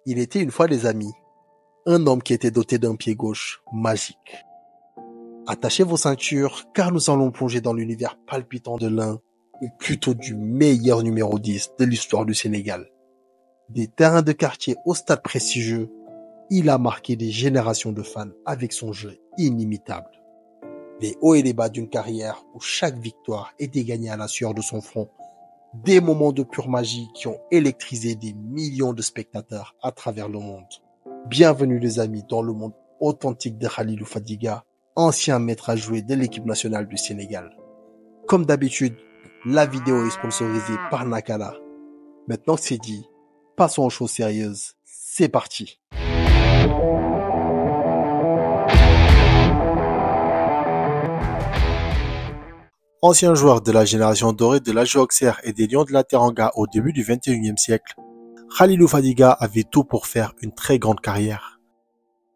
Il était une fois, les amis, un homme qui était doté d'un pied gauche magique. Attachez vos ceintures, car nous allons plonger dans l'univers palpitant de l'un, ou plutôt du meilleur numéro 10 de l'histoire du Sénégal. Des terrains de quartier au stade prestigieux, il a marqué des générations de fans avec son jeu inimitable. Les hauts et les bas d'une carrière où chaque victoire était gagnée à la sueur de son front. Des moments de pure magie qui ont électrisé des millions de spectateurs à travers le monde. Bienvenue les amis dans le monde authentique de Khalilou Fadiga, ancien maître à jouer de l'équipe nationale du Sénégal. Comme d'habitude, la vidéo est sponsorisée par Nakala. Maintenant que c'est dit, passons aux choses sérieuses. C'est parti. Ancien joueur de la génération dorée de l'AS Auxerre et des Lions de la Teranga au début du XXIe siècle, Khalilou Fadiga avait tout pour faire une très grande carrière.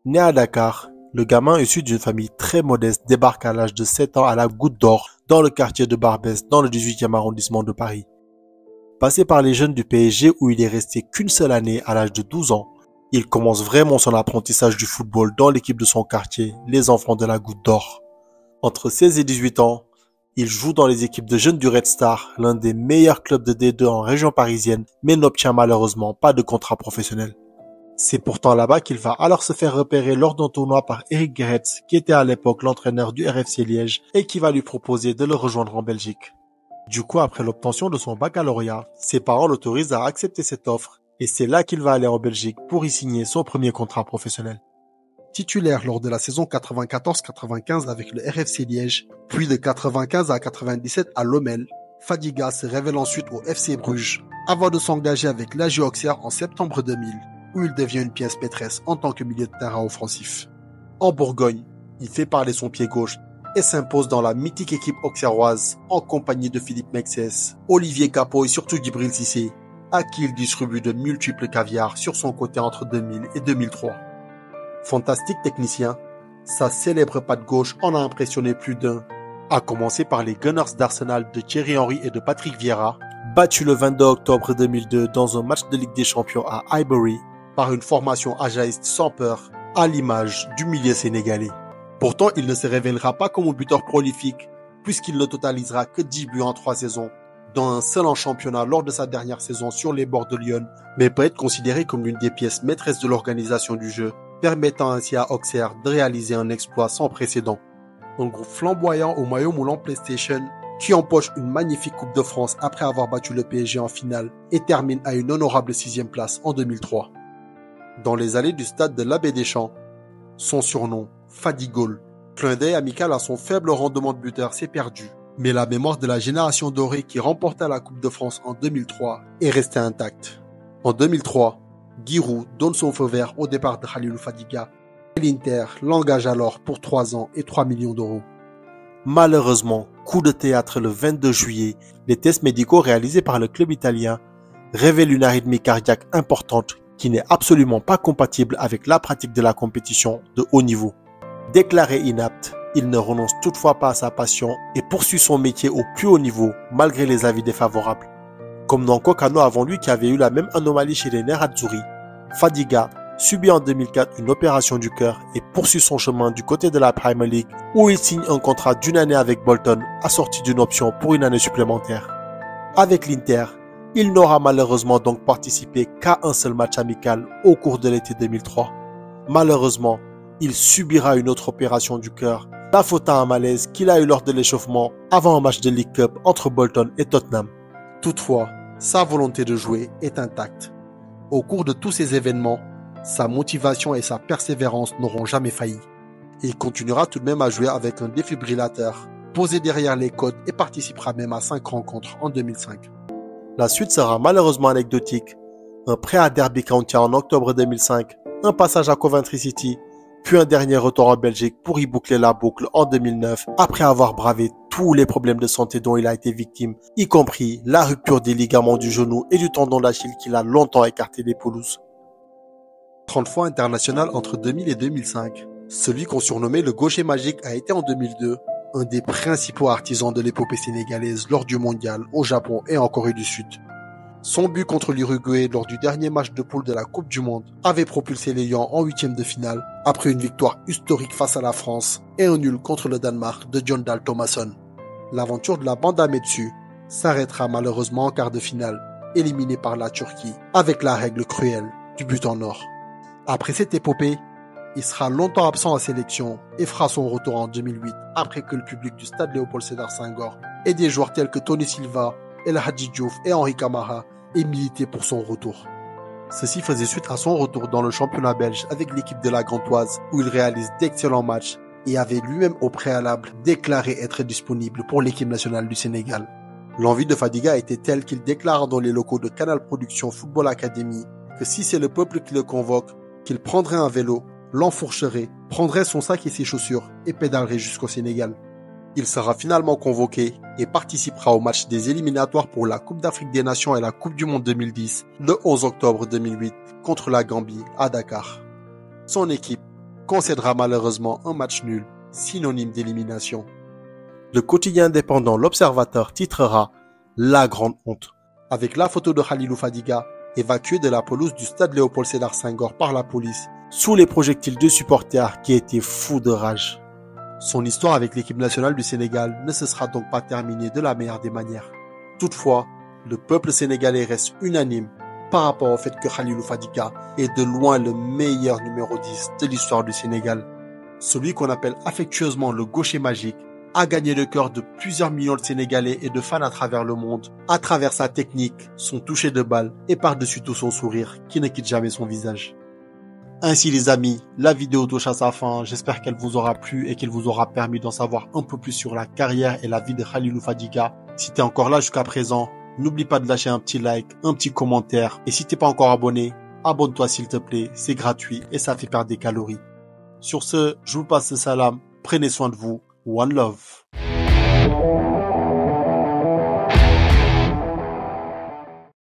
Né à Dakar, le gamin issu d'une famille très modeste débarque à l'âge de 7 ans à la Goutte d'Or dans le quartier de Barbès dans le 18e arrondissement de Paris. Passé par les jeunes du PSG où il est resté qu'une seule année à l'âge de 12 ans, il commence vraiment son apprentissage du football dans l'équipe de son quartier, les Enfants de la Goutte d'Or. Entre 16 et 18 ans, il joue dans les équipes de jeunes du Red Star, l'un des meilleurs clubs de D2 en région parisienne, mais n'obtient malheureusement pas de contrat professionnel. C'est pourtant là-bas qu'il va alors se faire repérer lors d'un tournoi par Eric Gerets, qui était à l'époque l'entraîneur du RFC Liège et qui va lui proposer de le rejoindre en Belgique. Du coup, après l'obtention de son baccalauréat, ses parents l'autorisent à accepter cette offre et c'est là qu'il va aller en Belgique pour y signer son premier contrat professionnel. Titulaire lors de la saison 94-95 avec le RFC Liège, puis de 95 à 97 à Lommel, Fadiga se révèle ensuite au FC Bruges, avant de s'engager avec l'AS Auxerre en septembre 2000, où il devient une pièce maîtresse en tant que milieu de terrain offensif. En Bourgogne, il fait parler son pied gauche et s'impose dans la mythique équipe auxerroise en compagnie de Philippe Mexès, Olivier Capot et surtout Djibril Cissé, à qui il distribue de multiples caviars sur son côté entre 2000 et 2003. Fantastique technicien, sa célèbre patte gauche en a impressionné plus d'un, à commencer par les Gunners d'Arsenal de Thierry Henry et de Patrick Vieira, battus le 22 octobre 2002 dans un match de Ligue des Champions à Highbury par une formation ajaïste sans peur, à l'image du milieu sénégalais. Pourtant, il ne se révélera pas comme un buteur prolifique, puisqu'il ne totalisera que 10 buts en 3 saisons, dont un seul en championnat lors de sa dernière saison sur les bords de Lyon, mais peut être considéré comme l'une des pièces maîtresses de l'organisation du jeu, permettant ainsi à Auxerre de réaliser un exploit sans précédent. Un groupe flamboyant au maillot moulant PlayStation, qui empoche une magnifique Coupe de France après avoir battu le PSG en finale et termine à une honorable 6e place en 2003. Dans les allées du stade de l'Abbé des Champs, son surnom, Fadigol, clin d'œil amical à son faible rendement de buteur s'est perdu, mais la mémoire de la génération dorée qui remporta la Coupe de France en 2003 est restée intacte. En 2003, Giroud donne son feu vert au départ de Khalilou Fadiga et l'Inter l'engage alors pour 3 ans et 3 millions d'euros. Malheureusement, coup de théâtre le 22 juillet, les tests médicaux réalisés par le club italien révèlent une arythmie cardiaque importante qui n'est absolument pas compatible avec la pratique de la compétition de haut niveau. Déclaré inapte, il ne renonce toutefois pas à sa passion et poursuit son métier au plus haut niveau malgré les avis défavorables. Comme Nanko Kano avant lui qui avait eu la même anomalie chez les Nerazzurri, Fadiga subit en 2004 une opération du cœur et poursuit son chemin du côté de la Premier League où il signe un contrat d'une année avec Bolton assorti d'une option pour une année supplémentaire. Avec l'Inter, il n'aura malheureusement donc participé qu'à un seul match amical au cours de l'été 2003. Malheureusement, il subira une autre opération du cœur, la faute à un malaise qu'il a eu lors de l'échauffement avant un match de League Cup entre Bolton et Tottenham. Toutefois, sa volonté de jouer est intacte. Au cours de tous ces événements, sa motivation et sa persévérance n'auront jamais failli. Il continuera tout de même à jouer avec un défibrillateur, posé derrière les côtes et participera même à 5 rencontres en 2005. La suite sera malheureusement anecdotique. Un prêt à Derby County en octobre 2005, un passage à Coventry City, puis un dernier retour en Belgique pour y boucler la boucle en 2009 après avoir bravé tous les problèmes de santé dont il a été victime, y compris la rupture des ligaments du genou et du tendon d'Achille qu'il a longtemps écarté des pelouses. 30 fois international entre 2000 et 2005, celui qu'on surnommait le gaucher magique a été en 2002 un des principaux artisans de l'épopée sénégalaise lors du mondial au Japon et en Corée du Sud. Son but contre l'Uruguay lors du dernier match de poule de la Coupe du Monde avait propulsé les Lions en huitième de finale après une victoire historique face à la France et un nul contre le Danemark de Jon Dahl Tomasson. L'aventure de la bande à Metsu s'arrêtera malheureusement en quart de finale, éliminée par la Turquie avec la règle cruelle du but en or. Après cette épopée, il sera longtemps absent à sélection et fera son retour en 2008 après que le public du stade Léopold Sédar Senghor et des joueurs tels que Tony Silva, El Hadji Diouf et Henri Camara aient milité pour son retour. Ceci faisait suite à son retour dans le championnat belge avec l'équipe de la Gantoise où il réalise d'excellents matchs et avait lui-même au préalable déclaré être disponible pour l'équipe nationale du Sénégal. L'envie de Fadiga était telle qu'il déclare dans les locaux de Canal Production Football Academy que si c'est le peuple qui le convoque, qu'il prendrait un vélo, l'enfourcherait, prendrait son sac et ses chaussures et pédalerait jusqu'au Sénégal. Il sera finalement convoqué et participera au match des éliminatoires pour la Coupe d'Afrique des Nations et la Coupe du Monde 2010 le 11 octobre 2008 contre la Gambie à Dakar. Son équipe concédera malheureusement un match nul, synonyme d'élimination. Le quotidien indépendant L'Observateur titrera « La grande honte » avec la photo de Khalilou Fadiga évacué de la pelouse du stade Léopold Sédar Senghor par la police sous les projectiles de supporters qui étaient fous de rage. Son histoire avec l'équipe nationale du Sénégal ne se sera donc pas terminée de la meilleure des manières. Toutefois, le peuple sénégalais reste unanime par rapport au fait que Khalilou Fadiga est de loin le meilleur numéro 10 de l'histoire du Sénégal. Celui qu'on appelle affectueusement le gaucher magique a gagné le cœur de plusieurs millions de Sénégalais et de fans à travers le monde, à travers sa technique, son toucher de balle et par-dessus tout son sourire qui ne quitte jamais son visage. Ainsi les amis, la vidéo touche à sa fin, j'espère qu'elle vous aura plu et qu'elle vous aura permis d'en savoir un peu plus sur la carrière et la vie de Khalilou Fadiga. Si t'es encore là jusqu'à présent, n'oublie pas de lâcher un petit like, un petit commentaire et si t'es pas encore abonné, abonne-toi s'il te plaît, c'est gratuit et ça fait perdre des calories. Sur ce, je vous passe le salam, prenez soin de vous, one love.